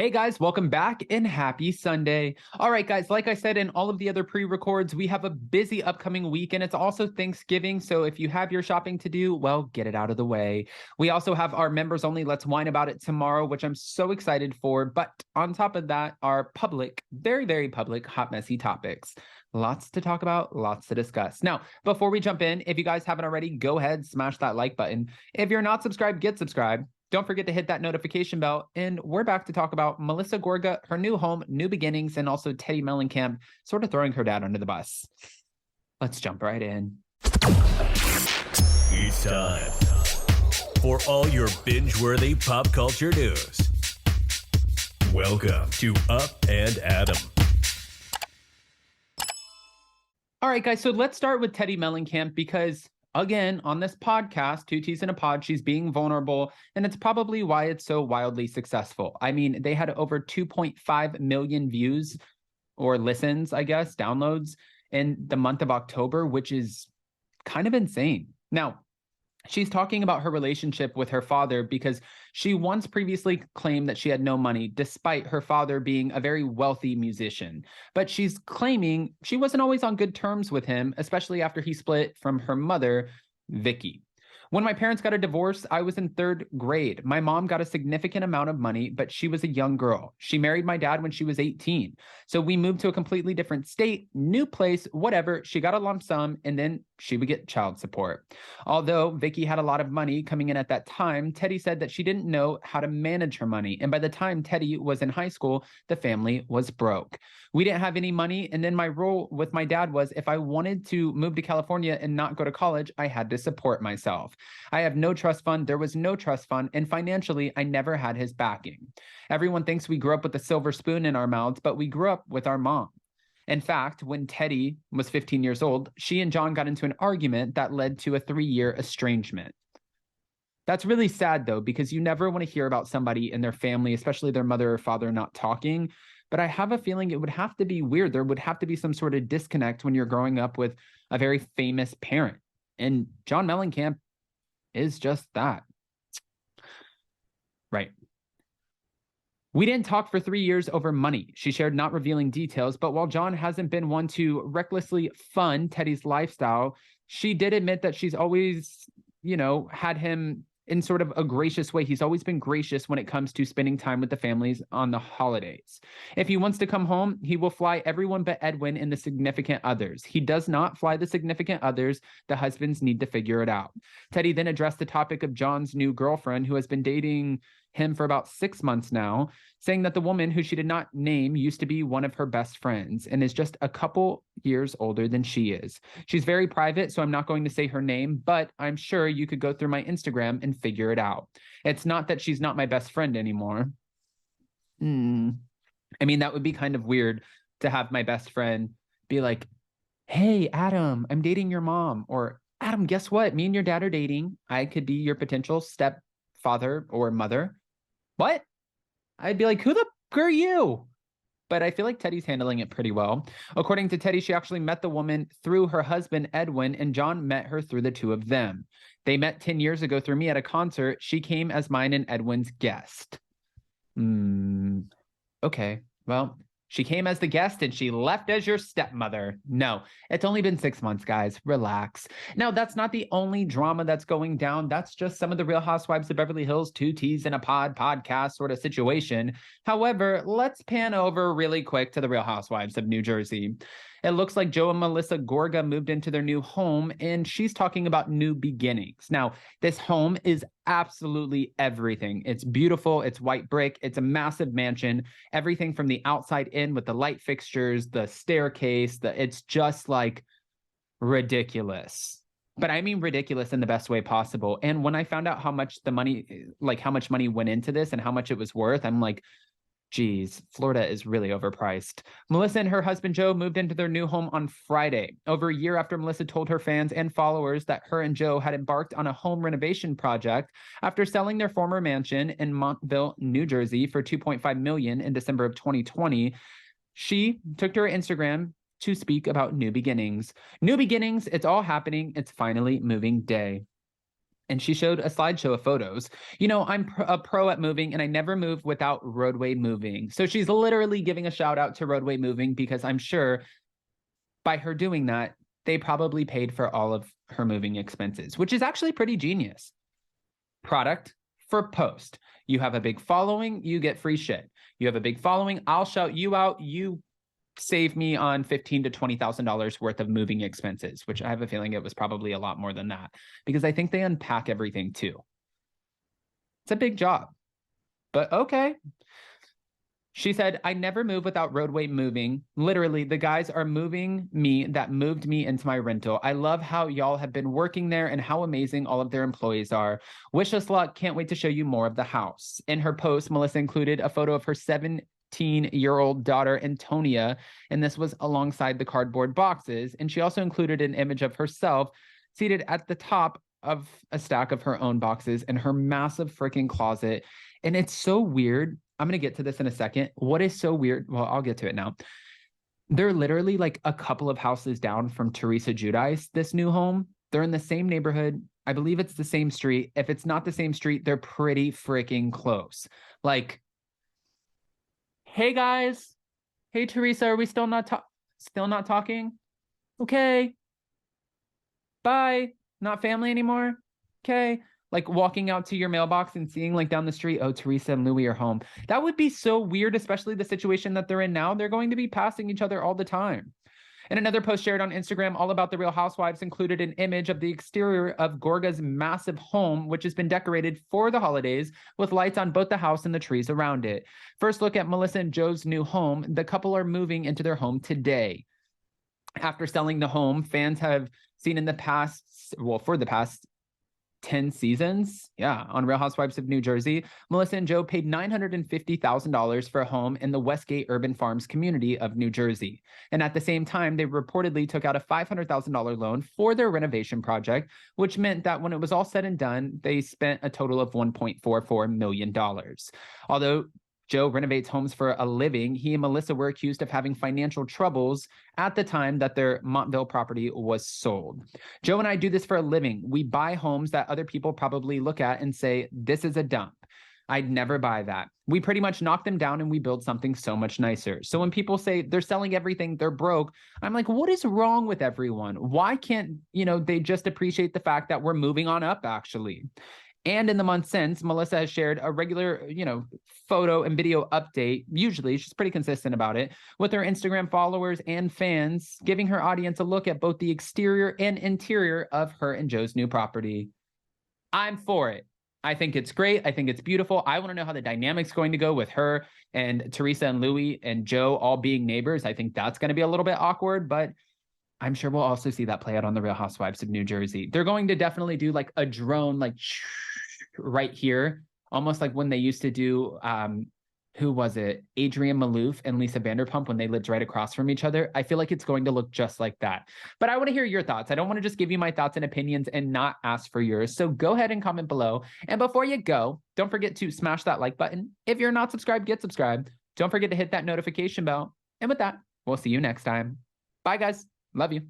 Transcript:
Hey guys, welcome back and happy Sunday. All right, guys, like I said in all of the other pre-records, we have a busy upcoming week and it's also Thanksgiving. So if you have your shopping to do, well, get it out of the way. We also have our members only Let's Whine About It tomorrow, which I'm so excited for. But on top of that, our public, very, very public, hot, messy topics. Lots to talk about, lots to discuss. Now, before we jump in, if you guys haven't already, go ahead, smash that like button. If you're not subscribed, get subscribed. Don't forget to hit that notification bell. And we're back to talk about Melissa Gorga, her new home, new beginnings, and also Teddi Mellencamp sort of throwing her dad under the bus. Let's jump right in. It's time for all your binge-worthy pop culture news. Welcome to Up and Adam. All right, guys, so let's start with Teddi Mellencamp because again, on this podcast, Two T's in a Pod, she's being vulnerable, and it's probably why it's so wildly successful. I mean, they had over 2.5 million views or listens, I guess, downloads in the month of October, which is kind of insane. Now, she's talking about her relationship with her father because she once previously claimed that she had no money, despite her father being a very wealthy musician. But she's claiming she wasn't always on good terms with him, especially after he split from her mother, Vicky. When my parents got a divorce, I was in third grade. My mom got a significant amount of money, but she was a young girl. She married my dad when she was 18. So we moved to a completely different state, new place, whatever. She got a lump sum, and then she would get child support. Although Vicky had a lot of money coming in at that time, Teddi said that she didn't know how to manage her money. And by the time Teddi was in high school, the family was broke. We didn't have any money. And then my role with my dad was if I wanted to move to California and not go to college, I had to support myself. I have no trust fund. There was no trust fund. And financially, I never had his backing. Everyone thinks we grew up with a silver spoon in our mouths, but we grew up with our mom. In fact, when Teddi was 15 years old, she and John got into an argument that led to a 3-year estrangement. That's really sad, though, because you never want to hear about somebody in their family, especially their mother or father, not talking. But I have a feeling it would have to be weird. There would have to be some sort of disconnect when you're growing up with a very famous parent. And John Mellencamp is just that. Right. We didn't talk for 3 years over money. She shared, not revealing details, but while John hasn't been one to recklessly fund Teddi's lifestyle, she did admit that she's always, had him in sort of a gracious way. He's always been gracious when it comes to spending time with the families on the holidays. If he wants to come home, he will fly everyone but Edwin and the significant others. He does not fly the significant others. The husbands need to figure it out. Teddi then addressed the topic of John's new girlfriend, who has been dating him for about 6 months now, saying that the woman who she did not name used to be one of her best friends and is just a couple years older than she is. She's very private, so I'm not going to say her name, but I'm sure you could go through my Instagram and figure it out. It's not that she's not my best friend anymore. I mean, that would be kind of weird to have my best friend be like, hey, Adam, I'm dating your mom. Or, Adam, guess what? Me and your dad are dating. I could be your potential stepfather or mother. What? I'd be like, who the f*** are you? But I feel like Teddi's handling it pretty well. According to Teddi, she actually met the woman through her husband, Edwin, and John met her through the two of them. They met 10 years ago through me at a concert. She came as mine and Edwin's guest. Okay, well, she came as the guest and she left as your stepmother. No, it's only been 6 months, guys. Relax. Now, that's not the only drama that's going down. That's just some of the Real Housewives of Beverly Hills, Two T's in a Pod podcast sort of situation. However, let's pan over really quick to the Real Housewives of New Jersey. It looks like Joe and Melissa Gorga moved into their new home, and she's talking about new beginnings. Now, this home is absolutely everything. It's beautiful. It's white brick. It's a massive mansion. Everything from the outside in with the light fixtures, the staircase, it's just like ridiculous. But I mean ridiculous in the best way possible. And when I found out how much money went into this and how much it was worth, I'm like, geez, Florida is really overpriced. Melissa and her husband, Joe, moved into their new home on Friday, over a year after Melissa told her fans and followers that her and Joe had embarked on a home renovation project after selling their former mansion in Montville, New Jersey for $2.5 million in December of 2020. She took to her Instagram to speak about new beginnings. New beginnings, it's all happening. It's finally moving day. And she showed a slideshow of photos. You know, I'm a pro at moving, and I never move without RHWY moving. So she's literally giving a shout out to RHWY moving, because I'm sure by her doing that, they probably paid for all of her moving expenses, which is actually pretty genius. Product for post. You have a big following, you get free shit. You have a big following, I'll shout you out, you save me on $15,000 to $20,000 worth of moving expenses, which I have a feeling it was probably a lot more than that, because I think they unpack everything too. It's a big job, but okay. She said, I never move without RHWY moving. Literally, the guys are moving me that moved me into my rental. I love how y'all have been working there and how amazing all of their employees are. Wish us luck. Can't wait to show you more of the house. In her post, Melissa included a photo of her 17-year-old daughter, Antonia, and this was alongside the cardboard boxes. And she also included an image of herself seated at the top of a stack of her own boxes in her massive freaking closet. And it's so weird. I'm going to get to this in a second. What is so weird? Well, I'll get to it now. They're literally like a couple of houses down from Teresa Giudice, this new home. They're in the same neighborhood. I believe it's the same street. If it's not the same street, they're pretty freaking close. Like, hey guys. Hey Teresa, are we still not talking? Okay. Bye. Not family anymore. Okay. Like walking out to your mailbox and seeing like down the street, oh, Teresa and Louie are home. That would be so weird, especially the situation that they're in now. They're going to be passing each other all the time. And another post shared on Instagram all about the Real Housewives included an image of the exterior of Gorga's massive home, which has been decorated for the holidays with lights on both the house and the trees around it. First look at Melissa and Joe's new home. The couple are moving into their home today. After selling the home, fans have seen in the past, well, for the past 10 seasons, on Real Housewives of New Jersey, Melissa and Joe paid $950,000 for a home in the Westgate Urban Farms community of New Jersey. And at the same time, they reportedly took out a $500,000 loan for their renovation project, which meant that when it was all said and done, they spent a total of $1.44 million. Although Joe renovates homes for a living, he and Melissa were accused of having financial troubles at the time that their Montville property was sold. Joe and I do this for a living. We buy homes that other people probably look at and say, this is a dump. I'd never buy that. We pretty much knock them down and we build something so much nicer. So when people say they're selling everything, they're broke, I'm like, what is wrong with everyone? Why can't, they just appreciate the fact that we're moving on up, actually? And in the months since, Melissa has shared a regular, photo and video update. Usually, she's pretty consistent about it, with her Instagram followers and fans, giving her audience a look at both the exterior and interior of her and Joe's new property. I'm for it. I think it's great. I think it's beautiful. I want to know how the dynamic's going to go with her and Teresa and Louie and Joe all being neighbors. I think that's going to be a little bit awkward, but I'm sure we'll also see that play out on the Real Housewives of New Jersey. They're going to definitely do like a drone, like right here, almost like when they used to do, who was it? Adrienne Maloof and Lisa Vanderpump when they lived right across from each other. I feel like it's going to look just like that. But I want to hear your thoughts. I don't want to just give you my thoughts and opinions and not ask for yours. So go ahead and comment below. And before you go, don't forget to smash that like button. If you're not subscribed, get subscribed. Don't forget to hit that notification bell. And with that, we'll see you next time. Bye, guys. Love you.